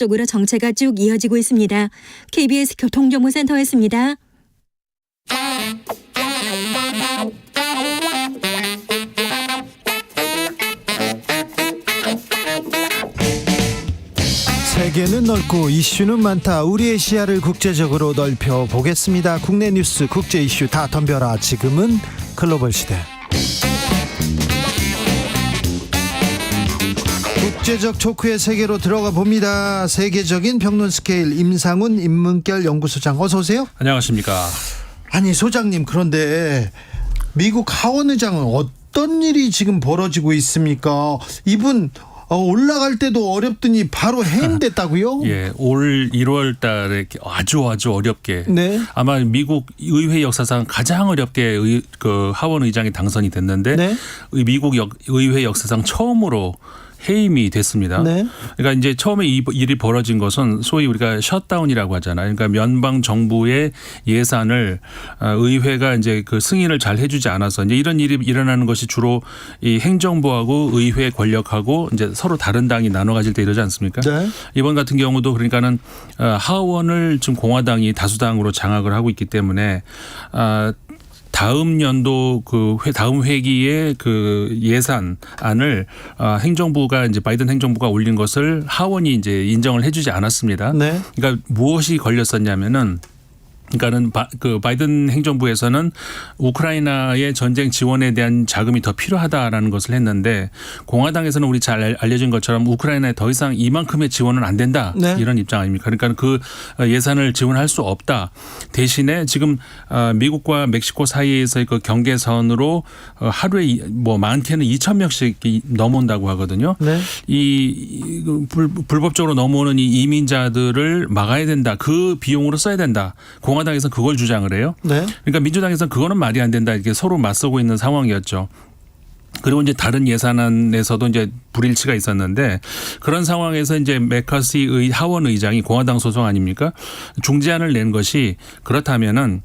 쪽으로 정체가 쭉 이어지고 있습니다. KBS 교통정보센터였습니다. 세계는 넓고 이슈는 많다. 우리의 시야를 국제적으로 넓혀보겠습니다. 국내 뉴스, 국제 이슈 다 덤벼라. 지금은 글로벌 시대. 국제적 토크의 세계로 들어가 봅니다. 세계적인 평론 스케일 임상훈 인문결 연구소장, 어서 오세요. 안녕하십니까. 아니 소장님, 그런데 미국 하원 의장은 어떤 일이 지금 벌어지고 있습니까? 이분 올라갈 때도 어렵더니 바로 해임됐다고요? 예, 올 1월 달에 아주 어렵게, 네. 아마 미국 의회 역사상 가장 어렵게 그 하원 의장이 당선이 됐는데, 네. 미국 의회 역사상 처음으로 해임이 됐습니다. 네. 그러니까 이제 처음에 이 일이 벌어진 것은 소위 우리가 셧다운이라고 하잖아요. 그러니까 연방 정부의 예산을 의회가 이제 그 승인을 잘 해주지 않아서 이제 이런 일이 일어나는 것이 주로 이 행정부하고 의회 권력하고 이제 서로 다른 당이 나눠 가질 때 이러지 않습니까? 네. 이번 같은 경우도 그러니까는 하원을 지금 공화당이 다수당으로 장악을 하고 있기 때문에 다음 연도 다음 회기의 그 예산안을 행정부가 이제 바이든 행정부가 올린 것을 하원이 이제 인정을 해주지 않았습니다. 네. 그러니까 무엇이 걸렸었냐면은, 그러니까는 그 바이든 행정부에서는 우크라이나의 전쟁 지원에 대한 자금이 더 필요하다라는 것을 했는데, 공화당에서는 우리 잘 알려진 것처럼 우크라이나에 더 이상 이만큼의 지원은 안 된다. 네. 이런 입장 아닙니까? 그러니까 그 예산을 지원할 수 없다. 대신에 지금 미국과 멕시코 사이에서의 그 경계선으로 하루에 뭐 많게는 2,000명씩 넘어온다고 하거든요. 네. 이 불법적으로 넘어오는 이 이민자들을 막아야 된다. 그 비용으로 써야 된다. 공화당에서는 그걸 주장을 해요. 네. 그러니까 민주당에서는 그거는 말이 안 된다. 이렇게 서로 맞서고 있는 상황이었죠. 그리고 이제 다른 예산안에서도 이제 불일치가 있었는데, 그런 상황에서 이제 메커시 하원 의장이 공화당 소속 아닙니까? 중재안을 낸 것이, 그렇다면은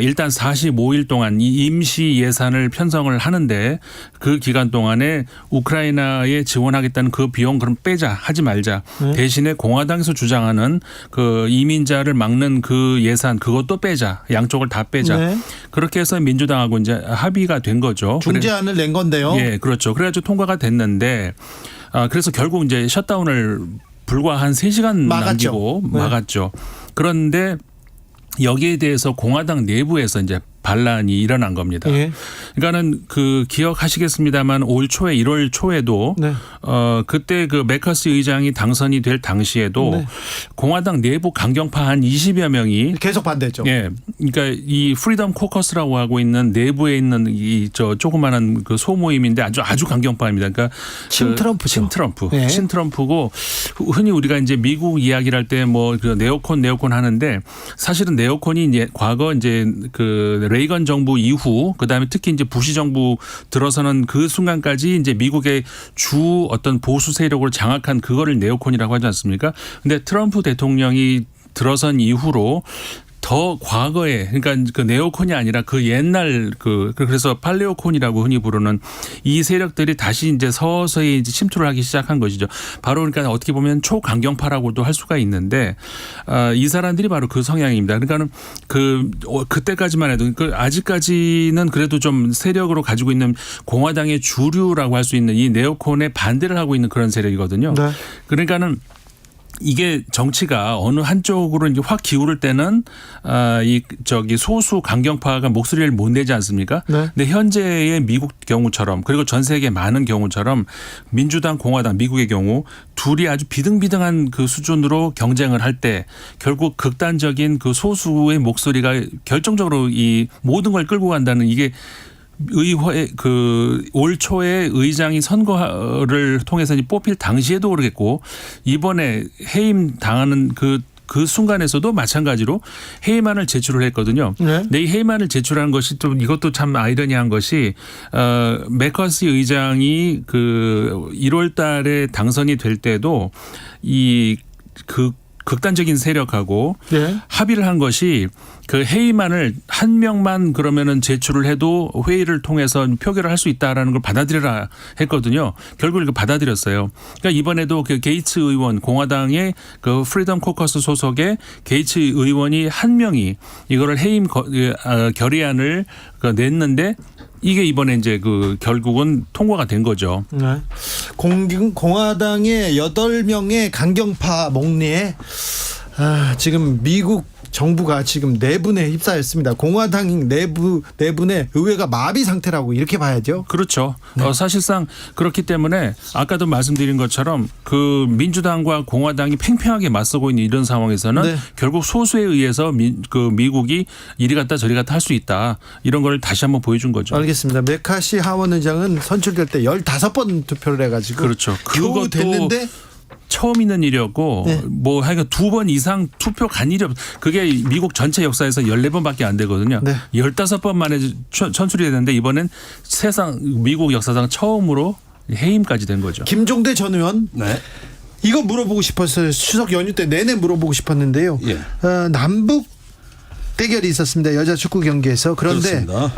일단 45일 동안 이 임시 예산을 편성을 하는데, 그 기간 동안에 우크라이나에 지원하겠다는 그 비용 그럼 빼자, 하지 말자. 대신에 공화당에서 주장하는 그 이민자를 막는 그 예산 그것도 빼자. 양쪽을 다 빼자. 네. 그렇게 해서 민주당하고 이제 합의가 된 거죠. 중재안을 낸 건데요. 예, 그렇죠. 그래가지고 통과가 됐는데, 그래서 결국 이제 셧다운을 불과 한 3시간 남기고 네. 막았죠. 그런데 여기에 대해서 공화당 내부에서 이제 반란이 일어난 겁니다. 예. 그러니까는 그 기억하시겠습니다만 올 초에 1월 초에도 네. 그때 그 메커시 의장이 당선이 될 당시에도 네. 공화당 내부 강경파 한 20여 명이 계속 반대죠. 예. 그러니까 이 프리덤 코커스라고 하고 있는 내부에 있는 이 조그마한 그 소모임인데 아주 강경파입니다. 그러니까 친트럼프죠. 친트럼프. 네. 친트럼프고, 흔히 우리가 이제 미국 이야기를 할 때 뭐 그 네오콘 하는데, 사실은 네오콘이 이제 과거 이제 그 레이건 정부 이후, 그다음에 특히 이제 부시 정부 들어서는 그 순간까지 이제 미국의 주 어떤 보수 세력으로 장악한 그거를 네오콘이라고 하지 않습니까? 근데 트럼프 대통령이 들어선 이후로 더 과거에, 그러니까 그 네오콘이 아니라 그 옛날 그래서 팔레오콘이라고 흔히 부르는 이 세력들이 다시 이제 서서히 이제 침투를 하기 시작한 것이죠. 바로 그러니까 어떻게 보면 초강경파라고도 할 수가 있는데, 이 사람들이 바로 그 성향입니다. 그러니까는 그때까지만 해도 아직까지는 그래도 좀 세력으로 가지고 있는 공화당의 주류라고 할 수 있는 이 네오콘에 반대를 하고 있는 그런 세력이거든요. 네. 그러니까는 이게 정치가 어느 한쪽으로 이제 확 기울을 때는 소수 강경파가 목소리를 못 내지 않습니까? 네. 근데 현재의 미국 경우처럼, 그리고 전 세계 많은 경우처럼 민주당, 공화당, 미국의 경우 둘이 아주 비등비등한 그 수준으로 경쟁을 할 때 결국 극단적인 그 소수의 목소리가 결정적으로 이 모든 걸 끌고 간다는, 이게 의회 올 초에 의장이 선거를 통해서 뽑힐 당시에도 그러겠고, 이번에 해임 당하는 그 순간에서도 마찬가지로 해임안을 제출을 했거든요. 네. 근데 이 해임안을 제출한 것이 좀, 이것도 참 아이러니한 것이, 메커시 의장이 그 1월 달에 당선이 될 때도 극단적인 세력하고 네. 합의를 한 것이 그 해임안을 한 명만 그러면은 제출을 해도 회의를 통해서 표결을 할 수 있다라는 걸 받아들여라 했거든요. 결국 이거 받아들였어요. 그러니까 이번에도 그 게이츠 의원 공화당의 그 프리덤 코커스 소속의 게이츠 의원이 한 명이 이거를 해임 결의안을 냈는데 이게 이번에 이제 그 결국은 통과가 된 거죠. 네. 공화당의 8명의 강경파 목리에 지금 미국 정부가 지금 내분에 휩싸였습니다. 공화당 내분의 의회가 마비 상태라고 이렇게 봐야죠. 그렇죠. 사실상 그렇기 때문에 아까도 말씀드린 것처럼 그 민주당과 공화당이 팽팽하게 맞서고 있는 이런 상황에서는 네. 결국 소수에 의해서 미국이 이리 갔다 저리 갔다 할 수 있다. 이런 걸 다시 한번 보여준 거죠. 알겠습니다. 메카시 하원 의장은 선출될 때 15번 투표를 해가지고 그렇죠. 겨우 그것도 됐는데 처음 있는 일이었고 네. 뭐 하여간 2번 이상 투표 간 일이 그게 미국 전체 역사에서 14번밖에 안 되거든요. 네. 15번 만에 선출이 됐는데 이번엔 미국 역사상 처음으로 해임까지 된 거죠. 김종대 전 의원 네. 이거 물어보고 싶었어요. 추석 연휴 때 내내 물어보고 싶었는데요. 예. 남북 대결이 있었습니다. 여자 축구 경기에서. 그런데 그렇습니다.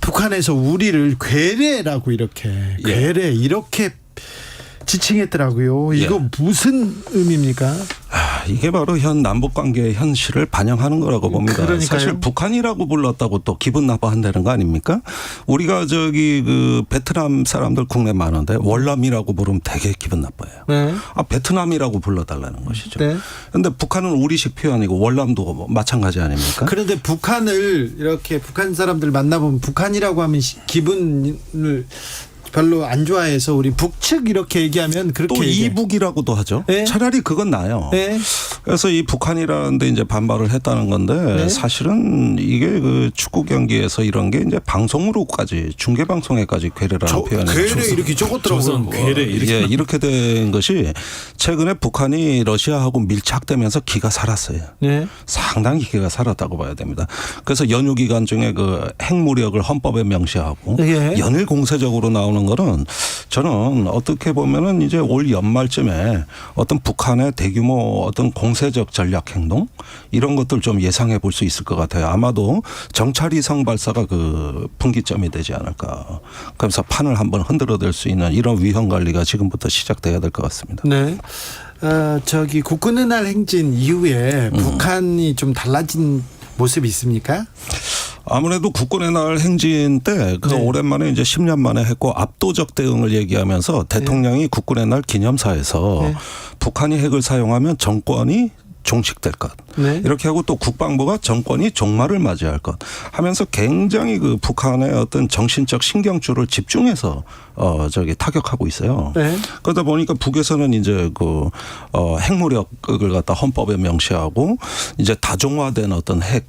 북한에서 우리를 괴뢰라고 이렇게 괴뢰 이렇게 지칭했더라고요. 이거 무슨 의미입니까? 이게 바로 현 남북 관계의 현실을 반영하는 거라고 봅니다. 그러니까요. 사실 북한이라고 불렀다고 또 기분 나빠한다는 거 아닙니까? 우리가 그 베트남 사람들 국내 많은데 월남이라고 부르면 되게 기분 나빠요. 네. 베트남이라고 불러달라는 것이죠. 네. 그런데 북한은 우리식 표현이고 월남도 마찬가지 아닙니까? 그런데 북한을 이렇게 북한 사람들 만나보면 북한이라고 하면 기분을 별로 안 좋아해서 우리 북측 이렇게 얘기하면 그렇게 또 얘기해요. 이북이라고도 하죠. 네. 차라리 그건 나아요. 네. 그래서 이 북한이라는데 이제 반발을 했다는 건데 네. 사실은 이게 그 축구 경기에서 이런 게 이제 방송으로까지 중계 방송에까지 괴뢰라는 표현이 괴뢰 이렇게 적었더라고요. 괴뢰 이렇게. 이렇게 된 것이 최근에 북한이 러시아하고 밀착되면서 기가 살았어요. 네. 상당히 기가 살았다고 봐야 됩니다. 그래서 연휴 기간 중에 그 핵무력을 헌법에 명시하고 예. 연일 공세적으로 나오는 거는 저는 어떻게 보면은 이제 올 연말쯤에 어떤 북한의 대규모 어떤 공세적 전략 행동 이런 것들 좀 예상해 볼 수 있을 것 같아요. 아마도 정찰위성 발사가 그 분기점이 되지 않을까. 그래서 판을 한번 흔들어댈 수 있는 이런 위험 관리가 지금부터 시작돼야 될 것 같습니다. 네. 국군의 날 행진 이후에 북한이 좀 달라진 모습이 있습니까? 아무래도 국군의 날 행진 때 그 네. 오랜만에 이제 10년 만에 했고 압도적 대응을 얘기하면서 대통령이 국군의 날 기념사에서 네. 북한이 핵을 사용하면 정권이 종식될 것. 네. 이렇게 하고 또 국방부가 정권이 종말을 맞이할 것 하면서 굉장히 그 북한의 어떤 정신적 신경줄을 집중해서 타격하고 있어요. 네. 그러다 보니까 북에서는 이제 핵무력을 갖다 헌법에 명시하고 이제 다종화된 어떤 핵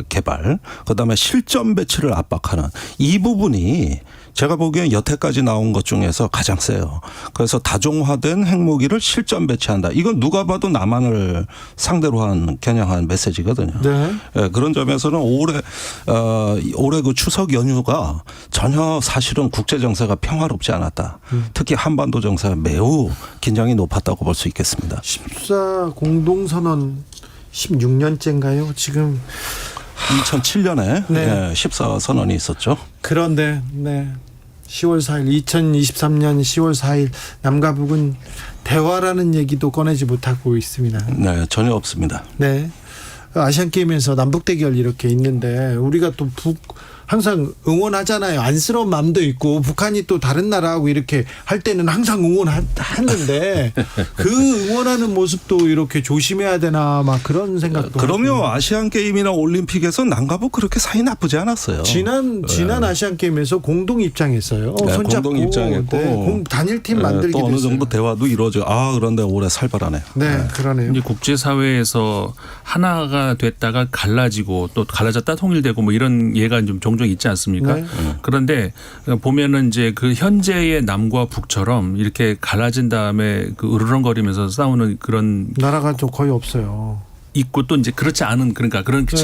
개발, 그다음에 실전 배치를 압박하는 이 부분이 제가 보기엔 여태까지 나온 것 중에서 가장 세요. 그래서 다종화된 핵무기를 실전 배치한다. 이건 누가 봐도 남한을 상대로 한 겨냥한 메시지거든요. 네. 그런 점에서는 올해 그 추석 연휴가 전혀 사실은 국제 정세가 평화롭지 않았다. 특히 한반도 정세가 매우 긴장이 높았다고 볼 수 있겠습니다. 14 공동선언 16년째인가요? 지금 2007년에 네. 14 선언이 있었죠. 그런데 10월 4일 2023년 10월 4일 남과 북은 대화라는 얘기도 꺼내지 못하고 있습니다. 네, 전혀 없습니다. 네. 아시안 게임에서 남북 대결 이렇게 있는데 우리가 또 항상 응원하잖아요. 안쓰러운 마음도 있고 북한이 또 다른 나라하고 이렇게 할 때는 항상 응원하는데 그 응원하는 모습도 이렇게 조심해야 되나 막 그런 생각도. 그럼요. 하고. 아시안 게임이나 올림픽에서 남과북 그렇게 사이 나쁘지 않았어요. 지난 아시안 게임에서 공동 입장했어요. 네, 손잡고 공동 입장했고 단일팀 만들게 또 어느 됐어요. 정도 대화도 이루어져. 그런데 올해 살벌하네요. 네, 그러네요. 이제 국제사회에서 하나가 됐다가 갈라지고 또 갈라졌다 통일되고 뭐 이런 예가 좀 종종 있지 않습니까? 네. 그런데 보면은 이제 그 현재의 남과 북처럼 이렇게 갈라진 다음에 그 으르렁거리면서 싸우는 그런 나라가 좀 거의 없어요. 있고 또 이제 그렇지 않은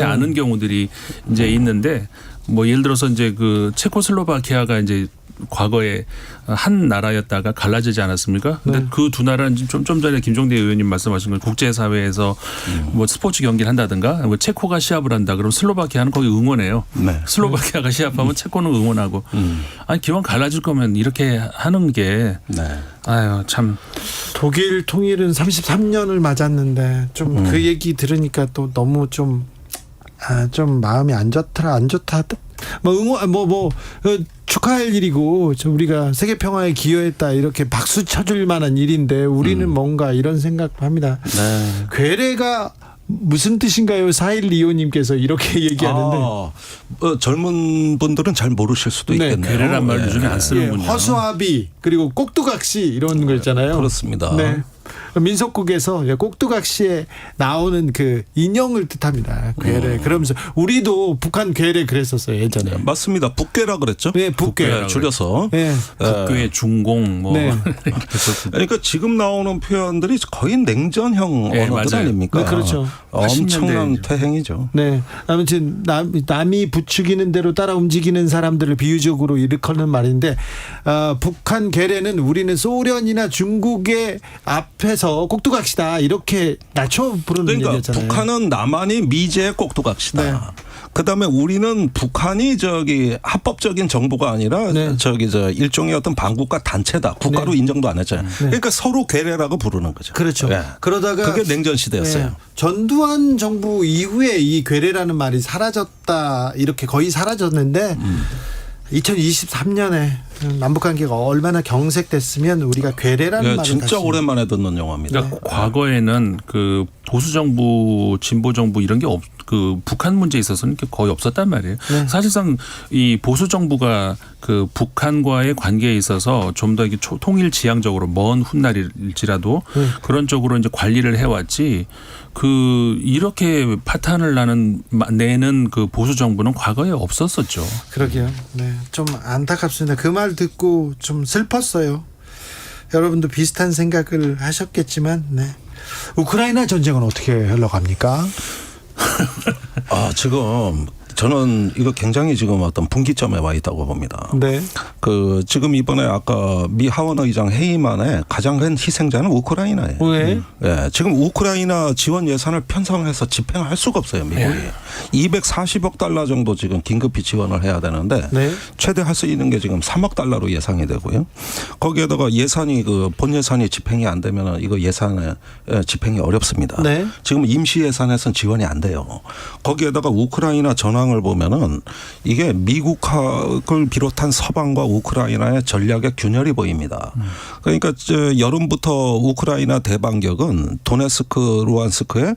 않은 경우들이 이제 있는데 뭐 예를 들어서 이제 그 체코슬로바키아가 이제 과거에 한 나라였다가 갈라지지 않았습니까? 근데 그 두 나라는 좀 전에 김종대 의원님 말씀하신 건 국제사회에서 뭐 스포츠 경기를 한다든가 뭐 체코가 시합을 한다 그러면 슬로바키아는 거기 응원해요. 네. 슬로바키아가 시합하면 체코는 응원하고. 아니 기왕 갈라질 거면 이렇게 하는 게 아유 참. 독일 통일은 33년을 맞았는데 좀 그 얘기 들으니까 또 너무 좀 마음이 안 좋다. 뭐 응원 축하할 일이고 우리가 세계 평화에 기여했다 이렇게 박수 쳐줄 만한 일인데 우리는 뭔가 이런 생각합니다. 네. 괴뢰가 무슨 뜻인가요? 4125님께서 이렇게 얘기하는데 젊은 분들은 잘 모르실 수도 있겠네요. 괴뢰란 말 요즘에 안 쓰는군요. 허수아비 그리고 꼭두각시 이런 거 있잖아요. 그렇습니다. 네. 민속국에서 꼭두각시에 나오는 그 인형을 뜻합니다. 괴뢰. 그러면서 우리도 북한 괴뢰 그랬었어요 예전에. 맞습니다. 북괴라 그랬죠. 네, 북괴 줄여서. 네. 북괴 중공 뭐. 네. 그러니까 지금 나오는 표현들이 거의 냉전형 네, 언어들 맞아요. 아닙니까? 네, 그렇죠. 엄청난 80년대. 퇴행이죠. 네. 아무튼 남이 부추기는 대로 따라 움직이는 사람들을 비유적으로 일컫는 말인데 북한 괴뢰는 우리는 소련이나 중국의 앞에서 꼭두각시다 이렇게 낮춰 부르는 그러니까 얘기였잖아요. 북한은 남한이 미제의 꼭두각시다. 네. 그다음에 우리는 북한이 합법적인 정부가 아니라 네. 일종의 어떤 반국가 단체다. 국가로 네. 인정도 안 했잖아요. 그러니까 서로 괴뢰라고 부르는 거죠. 그렇죠. 네. 그러다가 그게 냉전 시대였어요. 네. 전두환 정부 이후에 이 괴뢰라는 말이 사라졌다 이렇게 거의 사라졌는데 2023년에 남북관계가 얼마나 경색됐으면 우리가 괴뢰라는 말을 진짜 다시 오랜만에 듣는 용어입니다. 그러니까 과거에는 그 보수 정부, 진보 정부 이런 게 그 북한 문제에 있어서는 거의 없었단 말이에요. 네. 사실상 이 보수 정부가 그 북한과의 관계에 있어서 좀 더 이게 통일 지향적으로 먼 훗날일지라도 그런 쪽으로 이제 관리를 해왔지. 이렇게 파탄을 내는 그 보수 정부는 과거에 없었었죠. 그러게요. 네, 좀 안타깝습니다. 그 말 듣고 좀 슬펐어요. 여러분도 비슷한 생각을 하셨겠지만, 네. 우크라이나 전쟁은 어떻게 흘러갑니까? 지금 저는 이거 굉장히 지금 어떤 분기점에 와 있다고 봅니다. 네. 지금 이번에 아까 미 하원 의장 회의만에 가장 큰 희생자는 우크라이나예요. 왜? 예, 지금 우크라이나 지원 예산을 편성해서 집행할 수가 없어요, 미국이. 240억 달러 정도 지금 긴급히 지원을 해야 되는데 네. 최대 할 수 있는 게 지금 3억 달러로 예상이 되고요. 거기에다가 예산이 본 예산이 집행이 안 되면 이거 예산에 집행이 어렵습니다. 네. 지금 임시 예산에서는 지원이 안 돼요. 거기에다가 우크라이나 전황을 보면은 이게 미국을 비롯한 서방과 우크라이나의 전략의 균열이 보입니다. 그러니까 여름부터 우크라이나 대반격은 도네스크, 루안스크의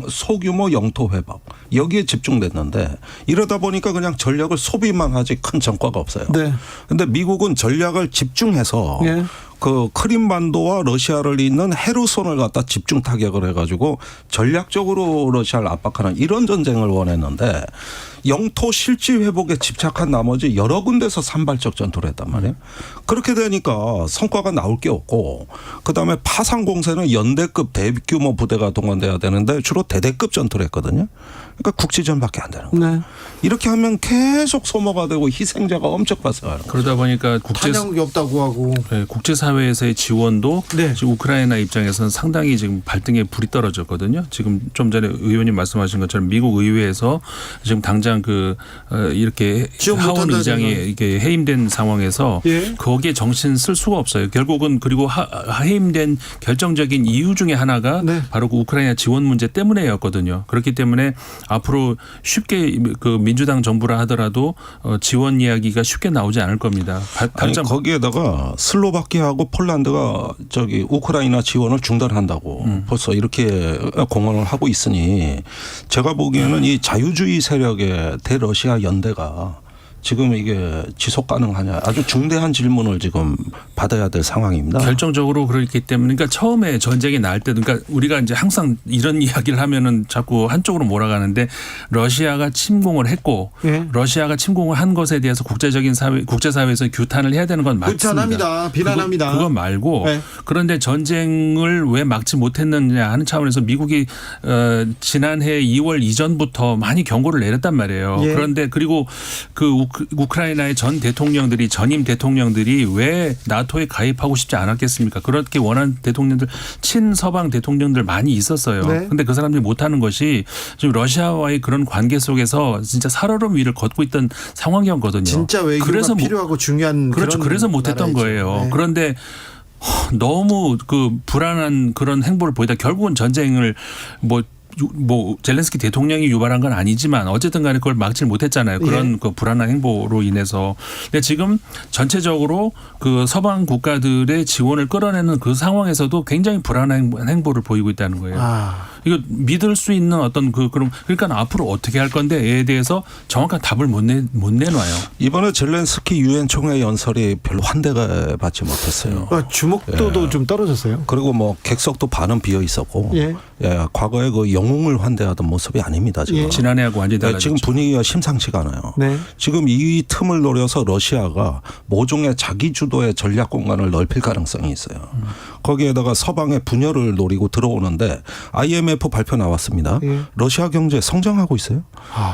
소규모 영토 회복 여기에 집중됐는데 이러다 보니까 그냥 전략을 소비만 하지 큰 전과가 없어요. 네. 그런데 미국은 전략을 집중해서 네. 크림반도와 러시아를 잇는 헤르손을 갖다 집중 타격을 해가지고 전략적으로 러시아를 압박하는 이런 전쟁을 원했는데 영토 실지 회복에 집착한 나머지 여러 군데서 산발적 전투를 했단 말이에요. 그렇게 되니까 성과가 나올 게 없고 그다음에 파상 공세는 연대급 대규모 부대가 동원돼야 되는데 주로 대대급 전투를 했거든요. 그러니까 국지전밖에 안 되는 거예요. 네. 이렇게 하면 계속 소모가 되고 희생자가 엄청 발생하는 거예요. 그러다 보니까 탄약이 없다고 하고. 국제사회에서의 지원도 네. 지금 우크라이나 입장에서는 상당히 지금 발등에 불이 떨어졌거든요. 지금 좀 전에 의원님 말씀하신 것처럼 미국 의회에서 지금 당장 이렇게 지원 하원 못한다잖아요. 의장이 이렇게 해임된 상황에서 예. 거기에 정신 쓸 수가 없어요. 결국은 그리고 해임된 결정적인 이유 중에 하나가 네. 바로 그 우크라이나 지원 문제 때문에였거든요. 그렇기 때문에 앞으로 쉽게 민주당 정부라 하더라도 지원 이야기가 쉽게 나오지 않을 겁니다. 당장 거기에다가 슬로바키아하고 폴란드가 우크라이나 지원을 중단한다고 벌써 이렇게 공언을 하고 있으니 제가 보기에는 이 자유주의 세력의 대러시아 연대가 지금 이게 지속 가능하냐 아주 중대한 질문을 지금 받아야 될 상황입니다. 결정적으로 그렇기 때문에 그러니까 처음에 전쟁이 날 때도 그러니까 우리가 이제 항상 이런 이야기를 하면은 자꾸 한쪽으로 몰아가는데 러시아가 침공을 했고 예. 러시아가 침공을 한 것에 대해서 국제사회에서 규탄을 해야 되는 건 맞습니다. 규탄합니다. 비난합니다. 그거 말고 네. 그런데 전쟁을 왜 막지 못했느냐 하는 차원에서 미국이 지난해 2월 이전부터 많이 경고를 내렸단 말이에요. 예. 그런데 그리고 그 우크라이나의 전임 대통령들이 왜 나토에 가입하고 싶지 않았겠습니까? 그렇게 원하는 대통령들 친서방 대통령들 많이 있었어요. 네. 그런데 그 사람들이 못하는 것이 지금 러시아와의 그런 관계 속에서 진짜 살얼음 위를 걷고 있던 상황이었거든요. 진짜 외교가 그래서 필요하고 중요한 그렇죠. 그런 그래서 못했던 나라이죠. 거예요. 네. 그런데 너무 그 불안한 그런 행보를 보이다 결국은 전쟁을 뭐 젤렌스키 대통령이 유발한 건 아니지만 어쨌든 간에 그걸 막지 못했잖아요. 그런 예. 그 불안한 행보로 인해서. 근데 지금 전체적으로 그 서방 국가들의 지원을 끌어내는 그 상황에서도 굉장히 불안한 행보를 보이고 있다는 거예요. 이거 믿을 수 있는 어떤 그러니까 앞으로 어떻게 할 건데에 대해서 정확한 답을 못 내놔요. 이번에 젤렌스키 유엔 총회 연설이 별로 환대가 받지 못했어요. 주목도도 예. 좀 떨어졌어요. 그리고 뭐 객석도 반은 비어 있었고, 예. 예, 과거에 그 영웅을 환대하던 모습이 아닙니다. 지금. 예. 지난해하고 완전히 네, 달라졌죠. 지금 분위기가 심상치가 않아요. 네. 지금 이 틈을 노려서 러시아가 모종의 자기 주도의 전략 공간을 넓힐 가능성이 있어요. 거기에다가 서방의 분열을 노리고 들어오는데 IMF 발표 나왔습니다. 예. 러시아 경제 성장하고 있어요.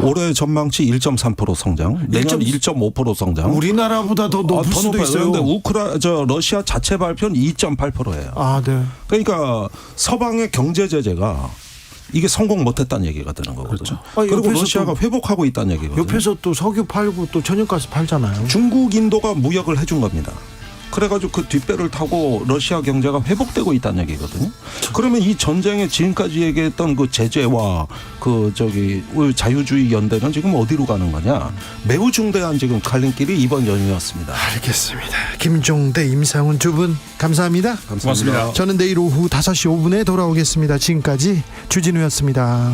올해 전망치 1.3% 성장, 내년 1.5% 성장. 우리나라보다 더 높을 더 수도 높아요. 있어요. 그런데 러시아 자체 발표는 2.8%예요. 네. 그러니까 서방의 경제 제재가 이게 성공 못했다는 얘기가 되는 거거든요. 그렇죠. 그리고 옆에서 러시아가 회복하고 있다는 얘기거든요. 옆에서 또 석유 팔고 또 천연가스 팔잖아요. 중국, 인도가 무역을 해준 겁니다. 그래가지고 그 뒷배를 타고 러시아 경제가 회복되고 있다는 얘기거든요. 그러면 이 전쟁에 지금까지 얘기했던 그 제재와 우리 자유주의 연대는 지금 어디로 가는 거냐? 매우 중대한 지금 갈림길이 이번 연휴였습니다. 알겠습니다. 김종대, 임상훈 두 분 감사합니다. 고맙습니다. 저는 내일 오후 5시 5분에 돌아오겠습니다. 지금까지 주진우였습니다.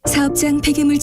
사업장 폐기물